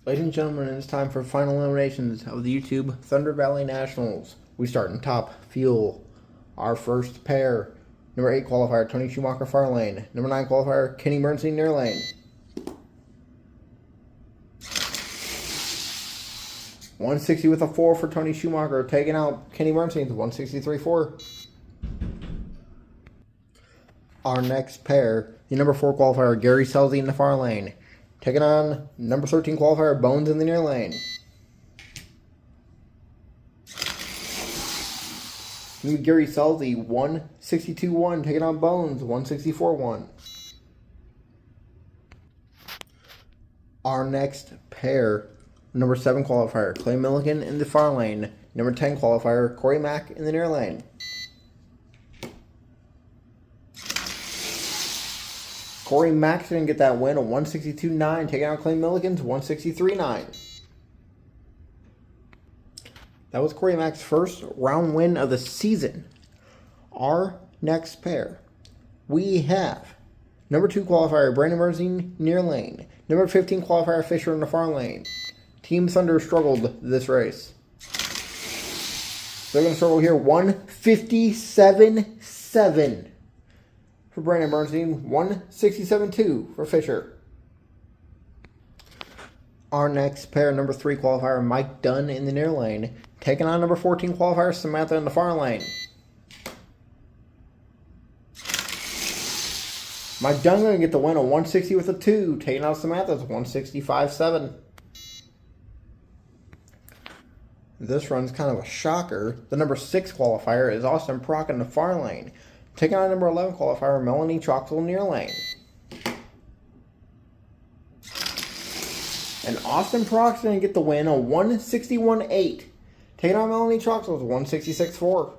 Ladies and gentlemen, it's time for final eliminations of the YouTube Thunder Valley Nationals. We start in top, fuel. Our first pair, number 8 qualifier, Tony Schumacher, far lane. Number 9 qualifier, Kenny Bernstein, near lane. .160 with a 4 for Tony Schumacher, taking out Kenny Bernstein's .163.4. Our next pair, the number 4 qualifier, Gary Selzy in the far lane. Taking on number 13 qualifier, Bones in the near lane. Gary Selzy, 162.1, taking on Bones, 164.1. Our next pair, number 7 qualifier, Clay Milligan in the far lane. Number 10 qualifier, Corey Mack in the near lane. Corey Mack's going to get that win, a 162.9, taking out Clay Milligan's 163.9. That was Corey Mack's first round win of the season. Our next pair, we have number 2 qualifier, Brandon Bernstein, near lane. Number 15 qualifier, Fisher in the far lane. Team Thunder struggled this race. They're going to struggle here, 157.7. For Brandon Bernstein, 167.2 for Fisher. Our next pair, number 3 qualifier, Mike Dunn in the near lane, taking on number 14 qualifier, Samantha in the far lane. Mike Dunn going to get the win, a 160 with a 2, taking out Samantha's 165.7. This run's kind of a shocker. The number 6 qualifier is Austin Prock in the far lane, taking on number 11 qualifier, Melanie Troxel near lane. And Austin Prock's going to get the win, a 161.8. Taking on Melanie Troxel's 166.4.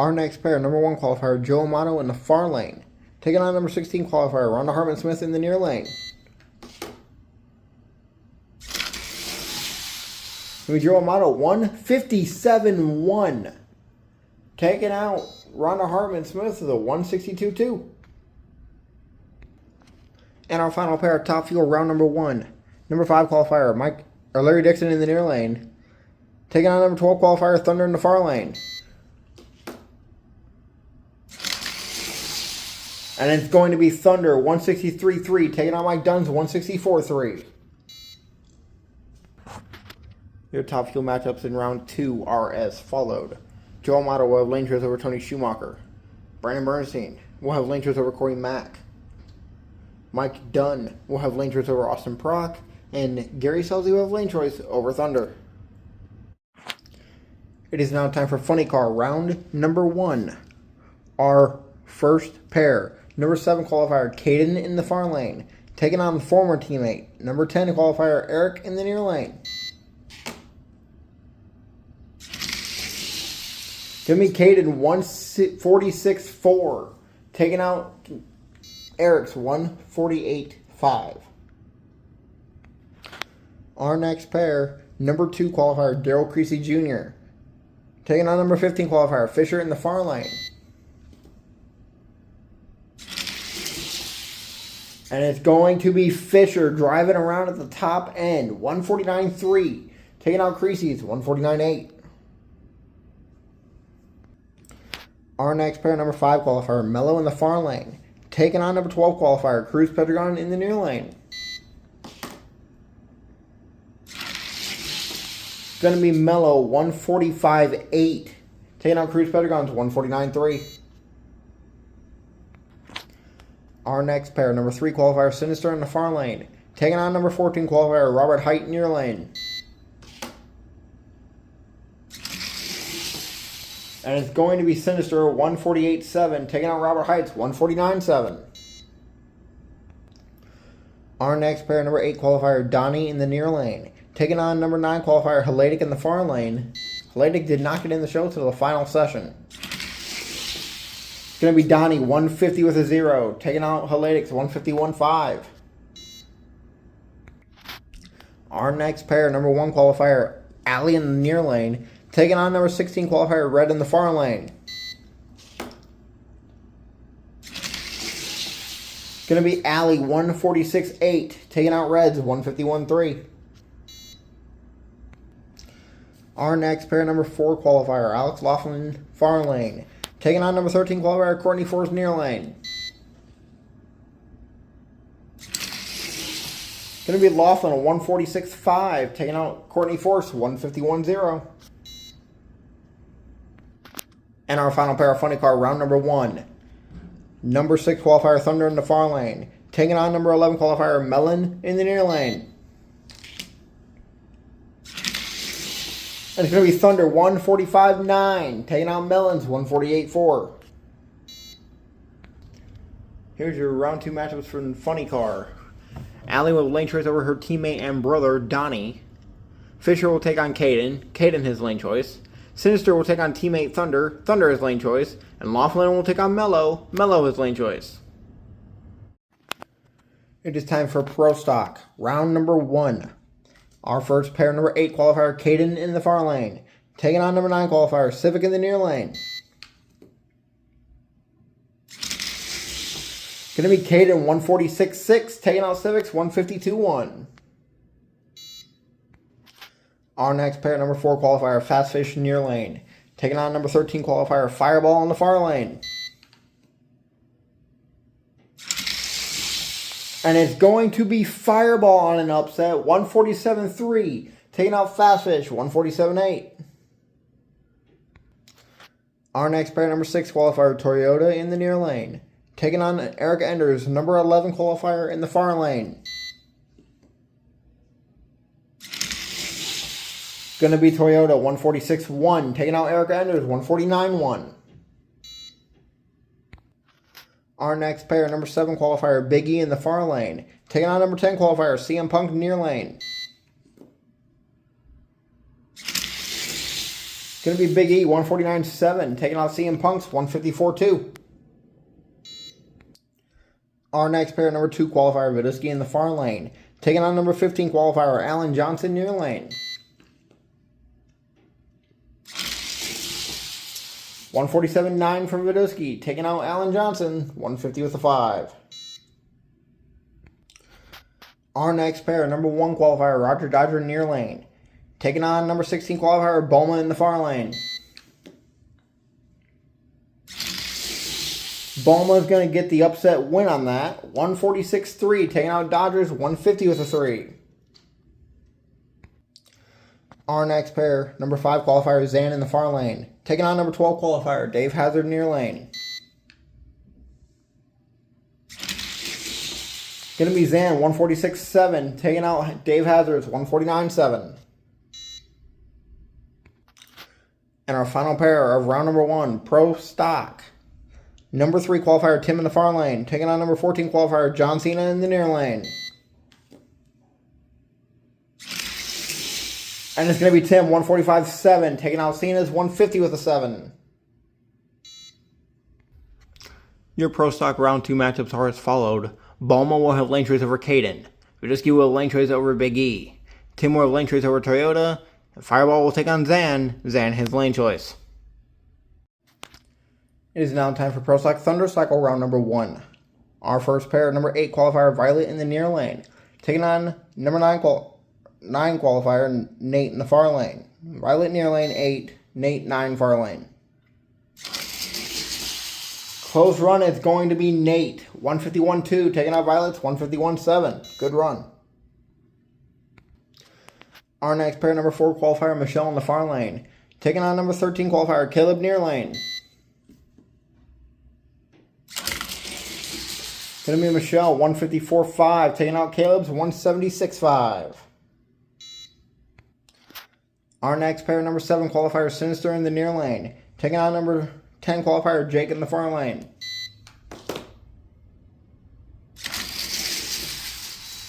Our next pair, number 1 qualifier, Joe Amato in the far lane. Taking on number 16 qualifier, Rhonda Hartman-Smith in the near lane. Joe Amato, 157.1. Taking out Rhonda Hartman-Smith with a 162.2. And our final pair, top fuel, round number 1. Number 5 qualifier, Larry Dixon in the near lane. Taking on number 12 qualifier, Thunder in the far lane. And it's going to be Thunder, 163.3, taking on Mike Dunn's 164.3. Your top fuel matchups in round 2 are as followed. Joe Amato will have lane choice over Tony Schumacher. Brandon Bernstein will have lane choice over Corey Mack. Mike Dunn will have lane choice over Austin Prock. And Gary Selzy will have lane choice over Thunder. It is now time for Funny Car, round number 1. Our first pair, number 7 qualifier, Caden in the far lane, taking on former teammate, number 10 qualifier, Eric in the near lane. Give me Caden, 146.4, taking out Eric's 148.5. Our next pair, number 2 qualifier, Daryl Creasy Jr., taking on number 15 qualifier, Fisher in the far lane. And it's going to be Fisher driving around at the top end, 149.3, taking out Creasy's 149.8. Our next pair, number 5 qualifier, Mello in the far lane, taking on number 12 qualifier, Cruz Pedregon in the near lane. It's going to be Mello, 145.8, taking on Cruz Pedregon's 149.3. Our next pair, number 3 qualifier, Sinister in the far lane, taking on number 14 qualifier, Robert Height near lane. And it's going to be Sinister, 148.7, taking out Robert Height's 149.7. Our next pair, number 8 qualifier, Donnie in the near lane, taking on number 9 qualifier, Haledik in the far lane. Haledik did not get in the show till the final session. It's going to be Donnie, 150 with a 0, taking out Haledik's 151.5. Our next pair, number 1 qualifier, Allie in the near lane, taking on number 16 qualifier, Red in the far lane. Going to be Alley 146-8, taking out Reds 151-3. Our next pair, number 4 qualifier, Alex Laughlin, far lane. Taking on number 13 qualifier, Courtney Force, near lane. Going to be Laughlin, a 146-5, taking out Courtney Force, 151-0. And our final pair of funny car, round number 1. Number 6 qualifier, Thunder in the far lane. Taking on number 11 qualifier, Melon in the near lane. And it's going to be Thunder 145-9, taking out Melons 148-4. Here's your round 2 matchups for the funny car. Allie will lane choice over her teammate and brother, Donnie. Fisher will take on Caden. Caden his lane choice. Sinister will take on teammate Thunder. Thunder his lane choice. And Laughlin will take on Mello. Mello his lane choice. It is time for Pro Stock. Round number 1. Our first pair, number 8 qualifier, Caden in the far lane. Taking on number 9 qualifier, Civic in the near lane. Going to be Caden 146-6, taking out Civics 152-1. Our next pair, number 4 qualifier, Fast Fish near lane. Taking on number 13 qualifier, Fireball in the far lane. And it's going to be Fireball on an upset, 147-3. Taking out Fast Fish, 147-8. Our next pair, number 6 qualifier, Toyota in the near lane. Taking on Erica Enders, number 11 qualifier in the far lane. Going to be Toyota, 146-1. Taking out Erica Enders, 149-1. Our next pair, number 7 qualifier, Big E in the far lane. Taking on number 10 qualifier, CM Punk near lane. Going to be Big E, 149-7. Taking out CM Punk's 154-2. Our next pair, number 2 qualifier, Vidusky in the far lane. Taking on number 15 qualifier, Alan Johnson near lane. 147-9 from Vidusky, taking out Alan Johnson, 150 with a 5. Our next pair, number 1 qualifier, Roger Dodger near lane. Taking on number 16 qualifier, Bowman in the far lane. Bowman's going to get the upset win on that, 146-3, taking out Dodgers, 150 with a 3. Our next pair, number 5 qualifier, Zan in the far lane. Taking on number 12 qualifier, Dave Hazard near lane. Going to be Zan, 146-7, taking out Dave Hazard's 149-7. And our final pair of round number 1, Pro Stock. Number 3 qualifier, Tim in the far lane. Taking on number 14 qualifier, John Cena in the near lane. And it's going to be Tim, 145-7, taking out Cena's 150 with a 7. Your Pro Stock round 2 matchups are as followed. Balma will have lane choice over Caden. Vidusky will have lane choice over Big E. Tim will have lane choice over Toyota. And Fireball will take on Zan. Zan his lane choice. It is now time for Pro Stock Thunder Cycle round number 1. Our first pair, number 8 qualifier, Violet in the near lane. Taking on number 9 qualifier, Nate in the far lane. Violet near lane 8, Nate 9 far lane. Close run is going to be Nate, 151-2, taking out Violet's 151-7. Good run. Our next pair, number 4 qualifier, Michelle in the far lane. Taking on number 13 qualifier, Caleb near lane. Going to be Michelle, 154-5, taking out Caleb's 176-5. Our next pair, number 7 qualifier, Sinister in the near lane. Taking on number 10 qualifier, Jake in the far lane.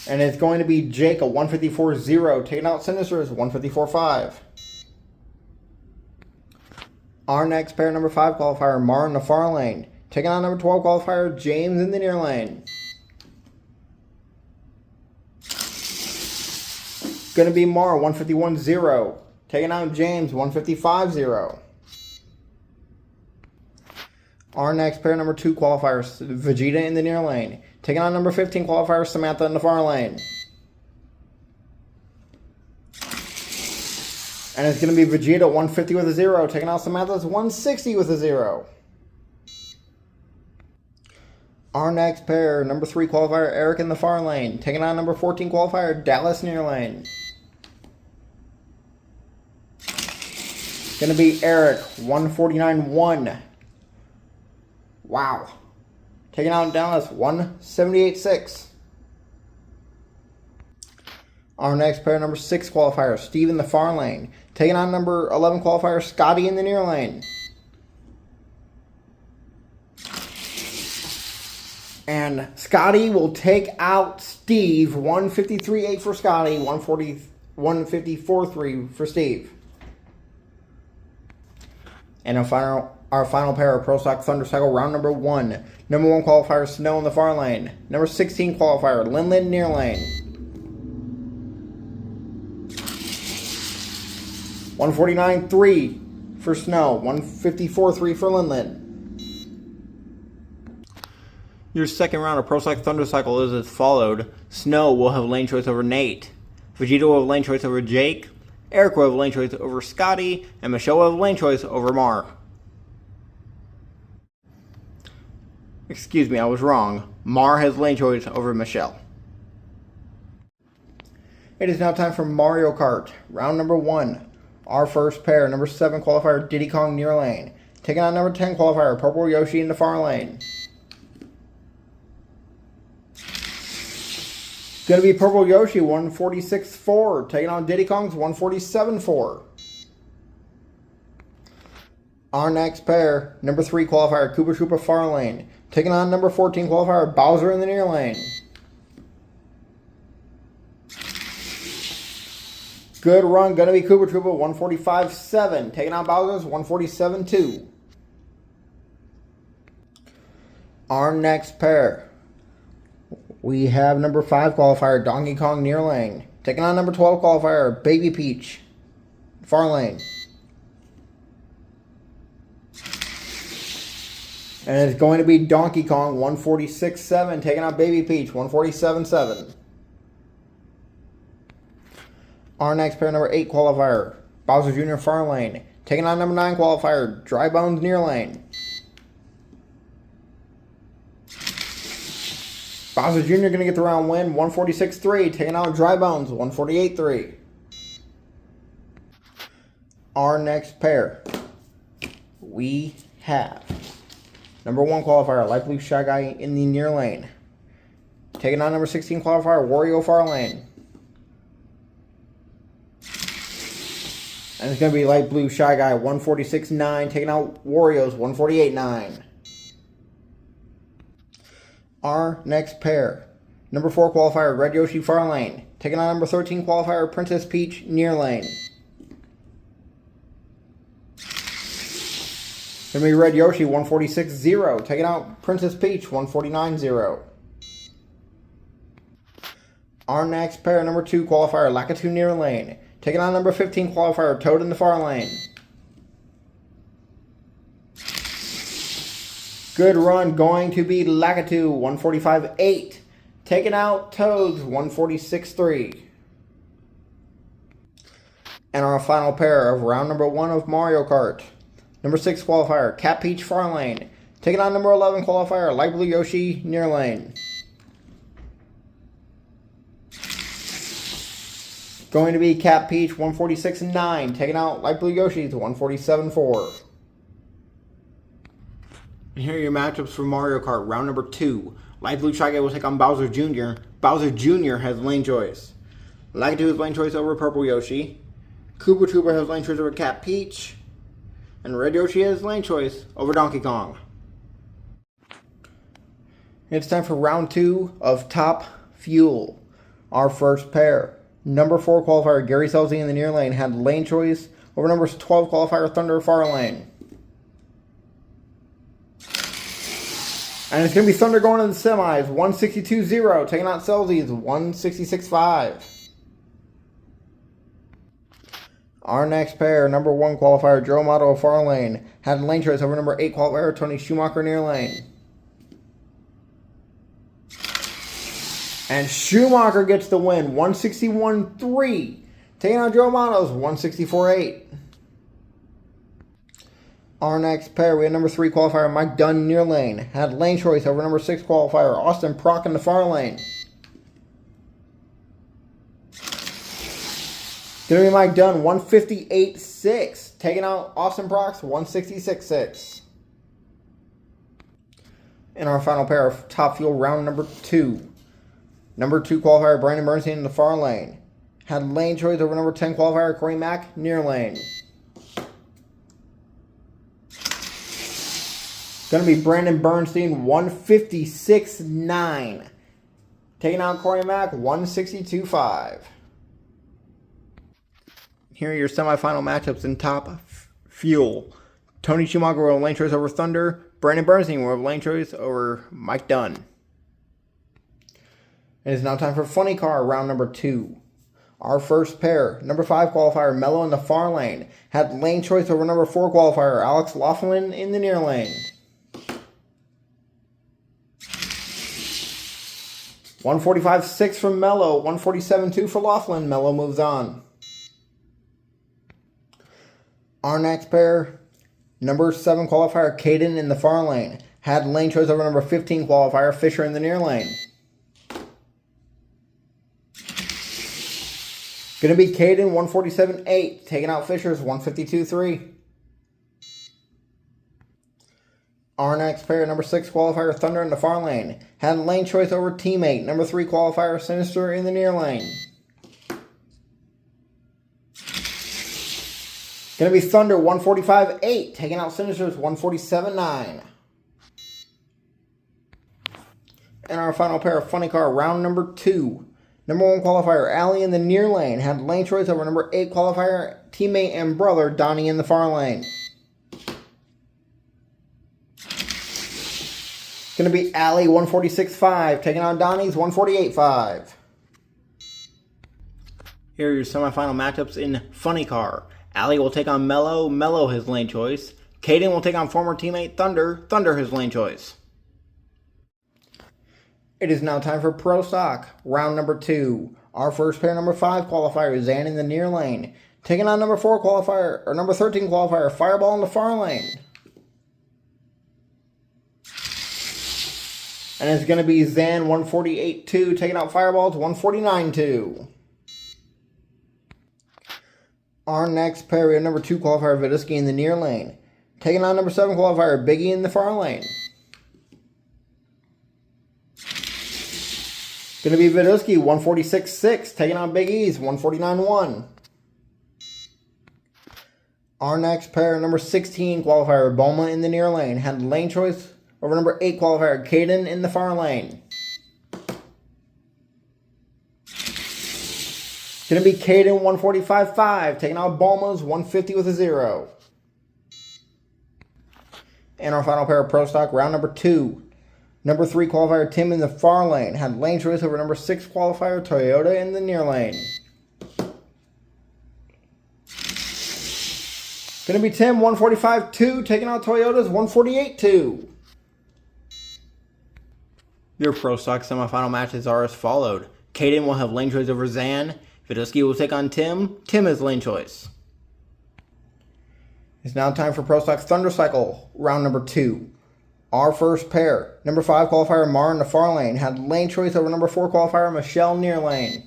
And it's going to be Jake, a 154-0, taking out Sinister's 154-5. Our next pair, number 5 qualifier, Mar in the far lane. Taking on number 12 qualifier, James in the near lane. Going to be Mar, 151-0. Taking out James, 155-0. Our next pair, number 2 qualifiers, Vegeta in the near lane. Taking on number 15 qualifier Samantha in the far lane. And it's going to be Vegeta 150 with a 0. Taking out Samantha's 160 with a 0. Our next pair, number 3 qualifier Eric in the far lane. Taking on number 14 qualifier Dallas near lane. Going to be Eric 149-1. Wow. Taking out Dallas 178-6. Our next pair, number 6 qualifier Steve in the far lane. Taking on number 11 qualifier Scotty in the near lane. And Scotty will take out Steve. 153-8 for Scotty. 154-3 for Steve. And our final pair of Pro Stock Thunder Cycle round number 1. Number 1 qualifier Snow in the far lane. Number 16 qualifier Lin near lane. 149-3 for Snow. 154-3 for Lin. Your second round of Pro Stock Thunder Cycle is as followed. Snow will have lane choice over Nate. Vegeta will have lane choice over Jake. Eric will have lane choice over Scotty. And Michelle will have lane choice over Mar. Excuse me, I was wrong. Mar has lane choice over Michelle. It is now time for Mario Kart. Round number 1. Our first pair, number 7 qualifier Diddy Kong near lane. Taking on number 10 qualifier Purple Yoshi in the far lane. Going to be Purple Yoshi 146-4. Taking on Diddy Kong's 147-4. Our next pair, number 3 qualifier Koopa Troopa far lane. Taking on number 14 qualifier Bowser in the near lane. Good run, going to be Koopa Troopa 145-7. Taking on Bowser's 147-2. Our next pair, we have number 5 qualifier Donkey Kong near lane. Taking on number 12 qualifier Baby Peach far lane. And it's going to be Donkey Kong 146-7. Taking on Baby Peach 147-7. Our next pair, number 8 qualifier Bowser Jr. far lane. Taking on number 9 qualifier Dry Bones near lane. Bowser Jr. going to get the round win 146-3. Taking out Dry Bones 148-3. Our next pair, we have number 1 qualifier Light Blue Shy Guy in the near lane. Taking on number 16 qualifier Wario far lane. And it's going to be Light Blue Shy Guy 146-9. Taking out Wario's 148-9. Our next pair, number 4 qualifier Red Yoshi far lane. Taking on number 13 qualifier Princess Peach near lane. Going to be Red Yoshi 146-0. Taking out Princess Peach 149-0. Our next pair, number 2 qualifier Lakitu near lane. Taking on number 15 qualifier Toad in the far lane. Good run, going to be Lakitu 145-8. Taking out Toads 146-3. And our final pair of round number 1 of Mario Kart. Number 6 qualifier Cat Peach far lane. Taking on number 11 qualifier Light Blue Yoshi near lane. Going to be Cat Peach 146-9. Taking out Light Blue Yoshi to 147-4. And here are your matchups for Mario Kart round number 2. Light Blue Shy Guy will take on Bowser Jr. Bowser Jr. has lane choice. Lakitu has lane choice over Purple Yoshi. Koopa Troopa has lane choice over Cat Peach. And Red Yoshi has lane choice over Donkey Kong. It's time for round 2 of Top Fuel. Our first pair. Number 4 qualifier Gary Selzy in the near lane had lane choice over number 12 qualifier Thunder far lane. And it's going to be Thunder going to the semis. 162-0. Taking out Selzy's 166-5. Our next pair, number 1 qualifier Joe Amato far lane, had lane choice over number 8 qualifier Tony Schumacher near lane. And Schumacher gets the win, 161-3. Taking on Joe Amato's 164-8. Our next pair, we had number 3 qualifier Mike Dunn near lane. Had lane choice over number 6 qualifier Austin Prock in the far lane. Going to be Mike Dunn, 158-6. Taking out Austin Prock's 166-6. In our final pair of Top Fuel round number 2. Number 2 qualifier Brandon Bernstein in the far lane. Had lane choice over number 10 qualifier Corey Mack near lane. Going to be Brandon Bernstein, 156-9. Taking out Corey Mack, 162-5. Here are your semifinal matchups in Top Fuel. Tony Schumacher will have lane choice over Thunder. Brandon Bernstein will have lane choice over Mike Dunn. It is now time for Funny Car, round number 2. Our first pair, number 5 qualifier Mello in the far lane. Had lane choice over number 4 qualifier Alex Laughlin in the near lane. 145-6 from Mello, 147-2 for Laughlin. Mello moves on. Our next pair, number 7 qualifier Caden in the far lane. Had lane choice over number 15 qualifier Fisher in the near lane. Going to be Caden, 147-8. Taking out Fisher's 152-3. Our next pair, number 6 qualifier Thunder in the far lane. Had lane choice over teammate, number 3 qualifier Sinister in the near lane. Going to be Thunder, 145-8. Taking out Sinister's 147-9. And our final pair of Funny Car, round number 2. Number 1 qualifier Allie in the near lane. Had lane choice over number 8 qualifier teammate and brother Donnie in the far lane. Going to be Allie, 146-5. Taking on Donnie's 148-5. Here are your semifinal matchups in Funny Car. Allie will take on Mello. Mello his lane choice. Caden will take on former teammate Thunder. Thunder his lane choice. It is now time for Pro Stock, round number 2. Our first pair, number 5 qualifier Zan in the near lane. Taking on number 4 qualifier, or number 13 qualifier Fireball in the far lane. And it's going to be Zan, 148-2, taking out Fireballs, 149-2. Our next pair, we have number 2 qualifier Vidusky in the near lane. Taking on number 7 qualifier Biggie in the far lane. Going to be Vidusky, 146-6, taking on Big E's, 149-1. Our next pair, number 16 qualifier Boma in the near lane. Had lane choice over number 8 qualifier Caden in the far lane. Going to be Caden, 145-5, taking out Boma's 150 with a 0. And our final pair of Pro Stock, round number 2. Number 3 qualifier Tim in the far lane. Had lane choice over number 6 qualifier Toyota in the near lane. Going to be Tim, 145-2, taking out Toyota's 148-2. Your Pro Stock semifinal matches are as followed. Caden will have lane choice over Zan. Vidusky will take on Tim. Tim is lane choice. It's now time for Pro Stock's Thunder Cycle, round number 2. Our first pair, number 5 qualifier Mar in the far lane. Had lane choice over number 4 qualifier Michelle near lane.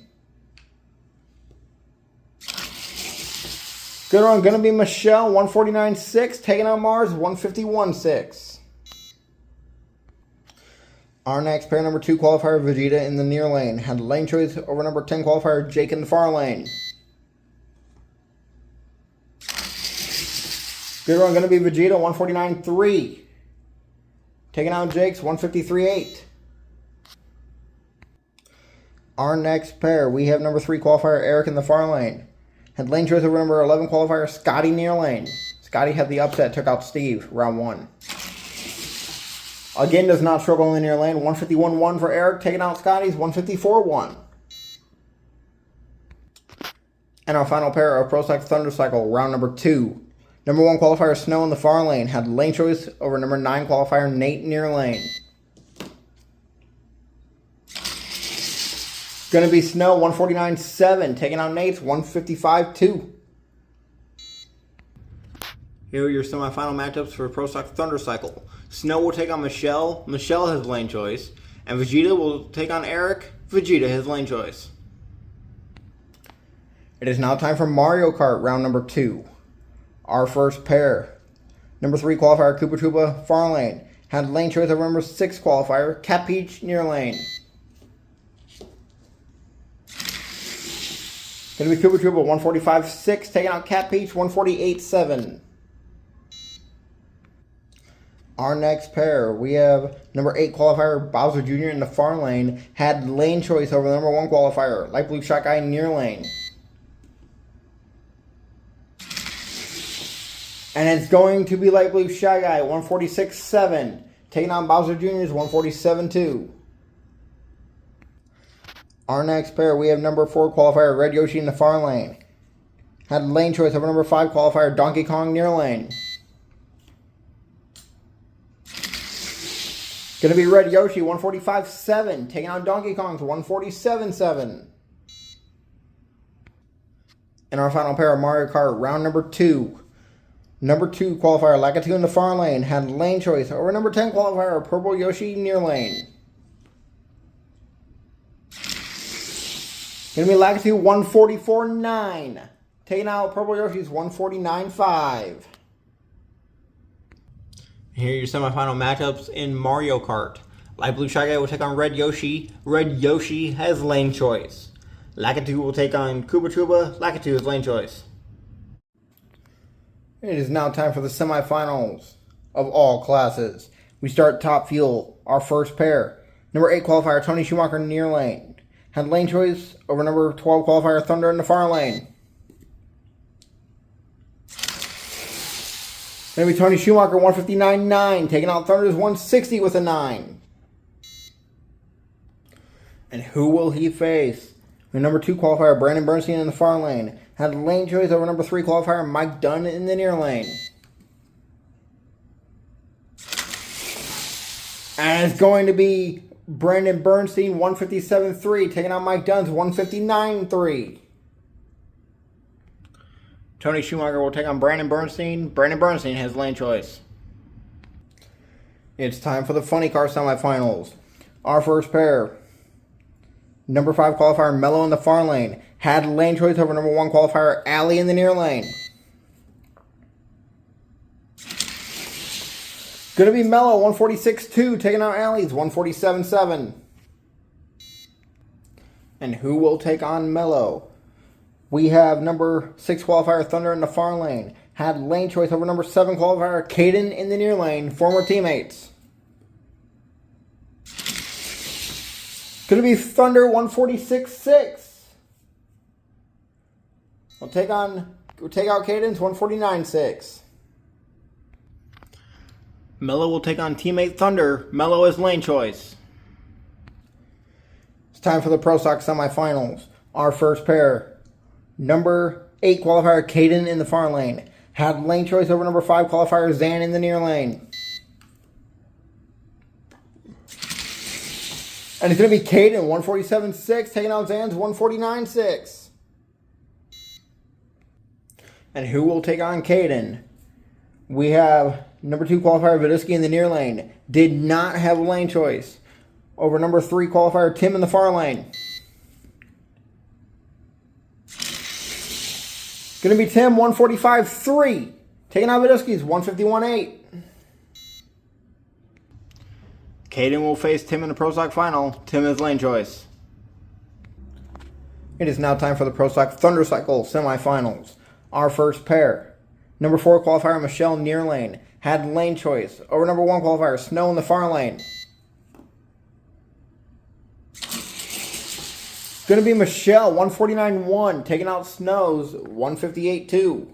Good one, going to be Michelle, 149-6, taking out Mars, 151-6. Our next pair, number 2 qualifier Vegeta in the near lane. Had lane choice over number 10 qualifier Jake in the far lane. Good one, going to be Vegeta, 149-3. Taking out Jake's 153-8. Our next pair, we have number 3 qualifier Eric in the far lane. Had lane choice over number 11 qualifier Scotty near lane. Scotty had the upset, took out Steve, round 1. Again, does not struggle in the near lane. 151-1 for Eric, taking out Scotty's 154-1. And our final pair of Pro Stock Thunder Cycle, round number 2. Number 1 qualifier Snow in the far lane. Had lane choice over number 9 qualifier Nate near lane. Going to be Snow, 149.7. Taking out Nate's 155.2. Here are your semifinal matchups for Pro Stock Thunder Cycle. Snow will take on Michelle. Michelle has lane choice. And Vegeta will take on Eric. Vegeta has lane choice. It is now time for Mario Kart round number 2. Our first pair. Number 3 qualifier Koopa Troopa far lane. Had lane choice over number 6 qualifier Cat Peach near lane. Going to be Koopa Troopa 145.6 taking out Cat Peach 148.7. Our next pair, we have number 8 qualifier Bowser Jr. in the far lane. Had lane choice over number 1 qualifier Light Blue Shot Guy near lane. And it's going to be Light Blue Shy Guy, 146.7. Taking on Bowser Jr.'s 147.2. Our next pair, we have number 4 qualifier Red Yoshi in the far lane. Had lane choice over number 5 qualifier Donkey Kong near lane. Going to be Red Yoshi, 145.7. Taking on Donkey Kong's 147.7. And our final pair of Mario Kart round number 2. Number 2 qualifier Lakitu in the far lane had lane choice over number 10 qualifier Purple Yoshi near lane. Going to be Lakitu 144.9. Taking out Purple Yoshi's 149.5. Here are your semifinal matchups in Mario Kart. Light Blue Shy Guy will take on Red Yoshi. Red Yoshi has lane choice. Lakitu will take on Koopa Troopa. Lakitu has lane choice. It is now time for the semifinals of all classes. We start top fuel, our first pair. Number 8 qualifier Tony Schumacher near lane. Had lane choice over number 12 qualifier Thunder in the far lane. Going to be Tony Schumacher 159.9. Taking out Thunder's 160 with a 9. And who will he face? The number 2 qualifier Brandon Bernstein in the far lane. Had lane choice over number 3 qualifier Mike Dunn in the near lane. And it's going to be Brandon Bernstein 157.3 taking out Mike Dunn's 159.3. Tony Schumacher will take on Brandon Bernstein. Brandon Bernstein has lane choice. It's time for the Funny Car semifinals. Our first pair. Number 5 qualifier Mello in the far lane. Had lane choice over number 1 qualifier Alley in the near lane. Going to be Mello 146.2 taking out Alley's 147.7. And who will take on Mello? We have number 6 qualifier Thunder in the far lane. Had lane choice over number 7 qualifier Caden in the near lane. Former teammates. Going to be Thunder 146.6. We'll take out Caden's 149.6. Mello will take on teammate Thunder. Mello is lane choice. It's time for the Pro Stock semifinals. Our first pair. Number 8 qualifier Caden in the far lane. Had lane choice over number 5 qualifier Zan in the near lane. And it's going to be Caden 147.6 taking out Zan's 149.6. And who will take on Caden? We have number 2 qualifier Vidusky in the near lane. Did not have a lane choice over number 3 qualifier Tim in the far lane. Going to be Tim 145.3 taking out Vidusky's 151.8. Caden will face Tim in the Pro Stock final. Tim is lane choice. It is now time for the Pro Stock Thunder Cycle semifinals. Our first pair. Number 4 qualifier Michelle near lane. Had lane choice over number 1 qualifier Snow in the far lane. Going to be Michelle 149.1 taking out Snow's 158.2.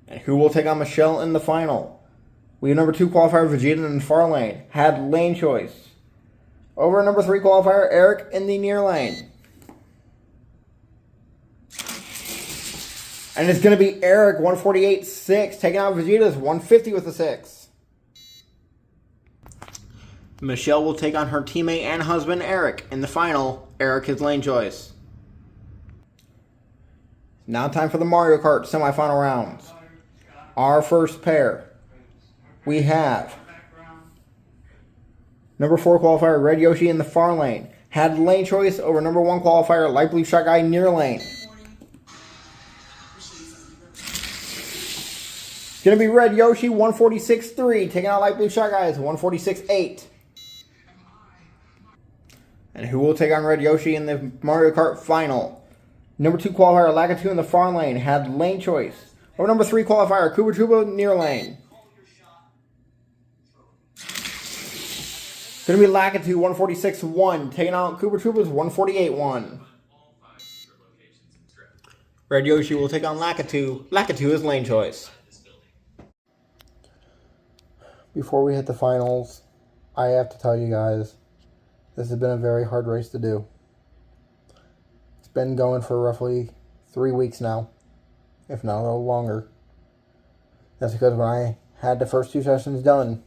And who will take on Michelle in the final? We have number 2 qualifier Vegeta in the far lane. Had lane choice over number 3 qualifier Eric in the near lane. And it's going to be Eric 148.6 taking out Vegeta's 150 with a 6. Michelle will take on her teammate and husband, Eric. In the final, Eric is lane choice. Now time for the Mario Kart semifinal rounds. Our first pair, we have number 4 qualifier, Red Yoshi in the far lane. Had lane choice over number 1 qualifier, Light Blue Shot Guy near lane. It's going to be Red Yoshi 146.3, taking out Light Blue Shot Guys 146.8. And who will take on Red Yoshi in the Mario Kart final? Number 2 qualifier, Lakitu in the far lane, had lane choice. Over number 3 qualifier, Koopa Troopa near lane. It's going to be Lakitu 146.1, taking out Koopa Troopa's 148.1. Red Yoshi will take on Lakitu. Lakitu is lane choice. Before we hit the finals, I have to tell you guys, this has been a very hard race to do. It's been going for roughly 3 weeks now, if not a little longer. That's because when I had the first 2 sessions done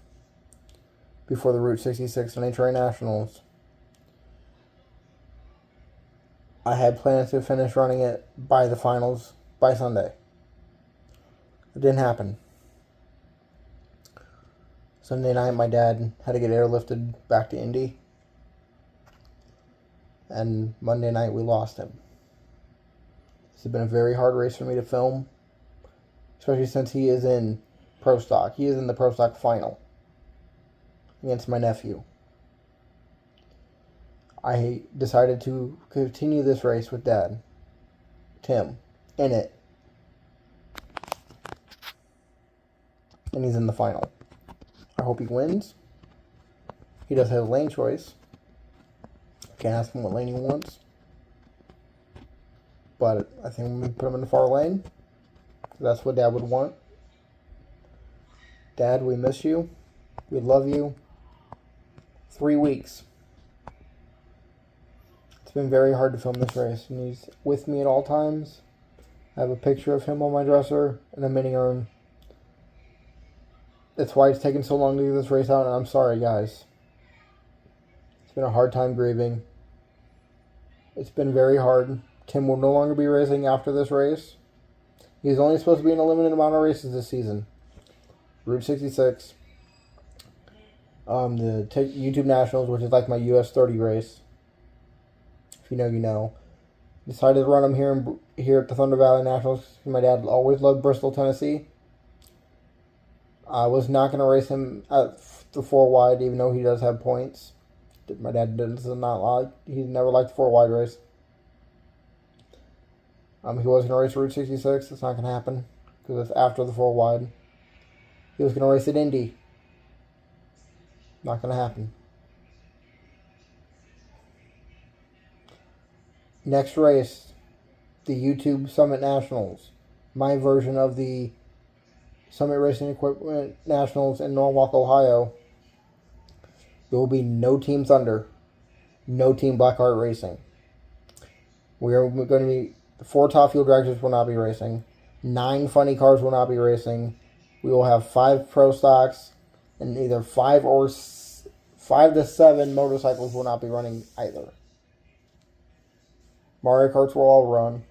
before the Route 66 NHRA Nationals, I had plans to finish running it by the finals by Sunday. It didn't happen. Sunday night, my dad had to get airlifted back to Indy. And Monday night, we lost him. This has been a very hard race for me to film, especially since he is in Pro Stock. He is in the Pro Stock final against my nephew. I decided to continue this race with Dad, Tim, in it. And he's in the final. I hope he wins. He does have lane choice. I can't ask him what lane he wants. But I think I'm going to put him in the far lane. That's what Dad would want. Dad, we miss you. We love you. 3 weeks. It's been very hard to film this race. And he's with me at all times. I have a picture of him on my dresser in a mini urn. That's why it's taken so long to get this race out, and I'm sorry, guys. It's been a hard time grieving. It's been very hard. Tim will no longer be racing after this race. He's only supposed to be in a limited amount of races this season. Route 66. The YouTube Nationals, which is like my US 30 race. If you know, you know. Decided to run them here at the Thunder Valley Nationals. My dad always loved Bristol, Tennessee. I was not going to race him at the 4 wide, even though he does have points. My dad does not like. He never liked the 4 wide race. He was going to race Route 66. It's not going to happen because it's after the 4 wide. He was going to race at Indy. Not going to happen. Next race, the YouTube Summit Nationals. My version of the Summit Racing Equipment Nationals in Norwalk, Ohio. There will be no Team Thunder, no Team Blackheart Racing. We are going to be 4 top fuel dragsters will not be racing. 9 funny cars will not be racing. We will have 5 pro stocks, and either 5 to 7 motorcycles will not be running either. Mario Karts will all run,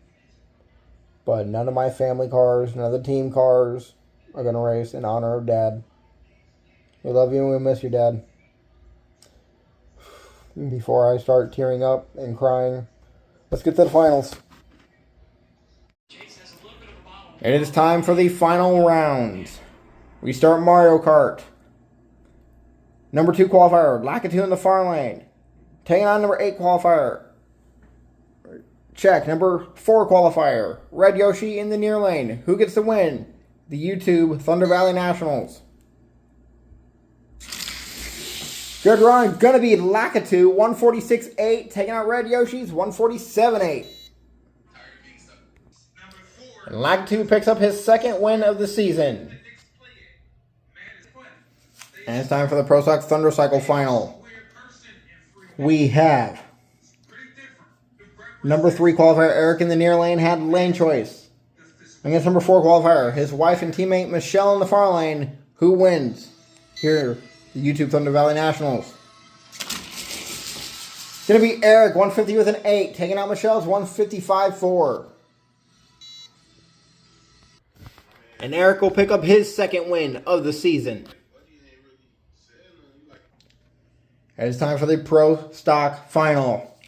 but none of my family cars, none of the team cars are going to race in honor of Dad. We love you and we miss you, Dad. Before I start tearing up and crying, let's get to the finals. It is time for the final rounds. We start Mario Kart. Number 2 qualifier, Lakitu in the far lane. Taking on number 8 qualifier. Check. Number 4 qualifier, Red Yoshi in the near lane. Who gets the win? The YouTube Thunder Valley Nationals. Good run. Gonna be Lakitu 146.8, taking out Red Yoshi's 147.8. And Lakitu picks up his 2nd win of the season. And it's time for the Pro Stock Thunder Cycle final. We have number 3 qualifier, Eric in the near lane, had lane choice. Against number 4 qualifier, his wife and teammate Michelle in the far lane. Who wins? Here, the YouTube Thunder Valley Nationals. Going to be Eric, 150 with an 8, taking out Michelle's 155-4. And Eric will pick up his second win of the season. And it's time for the Pro Stock Final.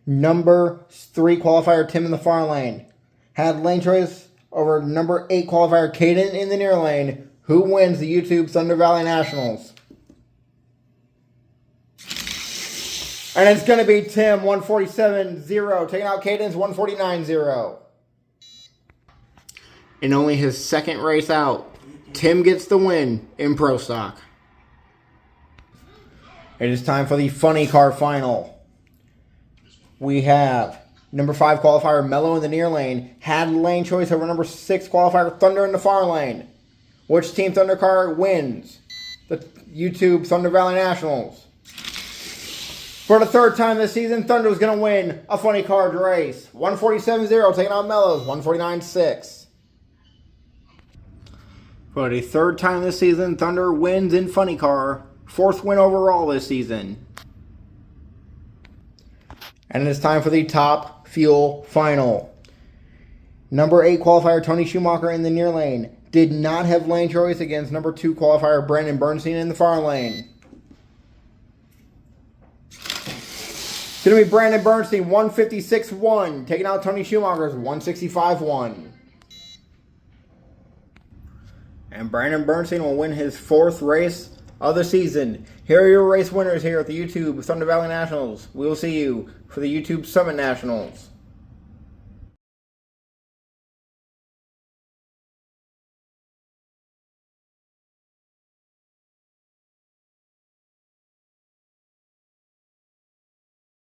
Number 3 qualifier Tim in the far lane had lane choice over number 8 qualifier Caden in the near lane. Who wins the YouTube Thunder Valley Nationals? And it's going to be Tim, 147-0, taking out Caden's 149-0. In only his second race out, Tim gets the win in Pro Stock. It is time for the Funny Car Final. We have number 5 qualifier Mello in the near lane had lane choice over number 6 qualifier Thunder in the far lane. Which Team Thunder car wins the YouTube Thunder Valley Nationals? For the third time this season, Thunder is going to win a Funny Card race. 147-0, taking out Mello's 149-6. For the third time this season, Thunder wins in Funny Car. 4th win overall this season. And it's time for the Top Fuel Final. Number 8 qualifier Tony Schumacher in the near lane did not have lane choice against number 2 qualifier Brandon Bernstein in the far lane. It's going to be Brandon Bernstein, 156-1, taking out Tony Schumacher's 165-1. And Brandon Bernstein will win his 4th race of the season. Here are your race winners here at the YouTube Thunder Valley Nationals. We will see you for the YouTube Summit Nationals.